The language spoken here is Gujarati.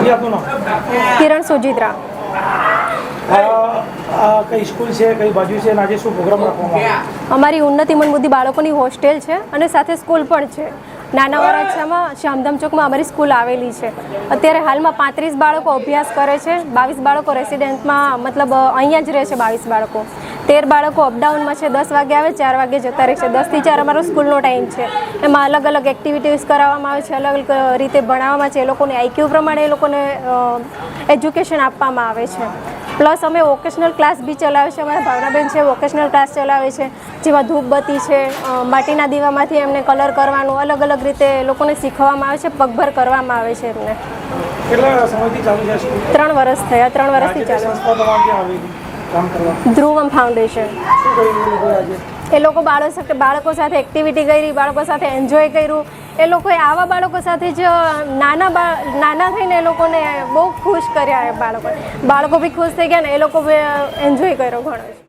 જી આપનું નામ? કિરણ સુજીત્રા. કઈ સ્કૂલ છે, કઈ બાજુ છે, અને આજે શું પ્રોગ્રામ રાખવામાં આવ્યો? અમારી ઉન્નતિ મનબુદ્ધિ બાળકોની હોસ્ટેલ છે અને સાથે સ્કૂલ પણ છે. નાના વરાછામાં શ્યામધામ ચોકમાં અમારી સ્કૂલ આવેલી છે. અત્યારે હાલમાં 35 બાળકો અભ્યાસ કરે છે. 22 બાળકો રેસિડેન્ટમાં મતલબ અહીંયા જ રહે છે. 22 બાળકો, 13 બાળકો અપડાઉનમાં છે. 10 વાગે આવે, 4 વાગે જતા રહે છે. 10 થી 4 અમારો સ્કૂલનો ટાઈમ છે. એમાં અલગ અલગ એક્ટિવિટીઝ કરાવવામાં આવે છે, અલગ અલગ રીતે ભણાવવામાં છે. એ લોકોને આઈક્યુ પ્રમાણે એ લોકોને એજ્યુકેશન આપવામાં આવે છે. પ્લસ અમે વોકેશનલ ક્લાસ બી ચલાવે છે. અમારા ભાવનાબેન છે વોકેશનલ ક્લાસ ચલાવે છે, જેમાં ધૂપબત્તી છે, માટીના દીવામાંથી એમને કલર કરવાનું, અલગ અલગ રીતે લોકોને શીખવવામાં આવે છે, પગભર કરવામાં આવે છે એમને. કેટલા સમયથી ચાલુ છે સ્કૂલ? 3 વર્ષ થયા. 3 વર્ષથી ચાલુ. સંસ્થા તમારે ત્યાં આવેલી કામ કરવા? ધ્રુવમ ફાઉન્ડેશન. શું કર્યું એ લોકોએ આજે? એ લોકો બાળકો સાથે એક્ટિવિટી કરી, બાળકો સાથે એન્જોય કર્યું. એ લોકોએ આવા બાળકો સાથે જ નાના થઈને એ લોકોને બહુ ખુશ કર્યા. બાળકો બી ખુશ થઈ ગયા ને એ લોકો બી એન્જોય કર્યો ઘણો.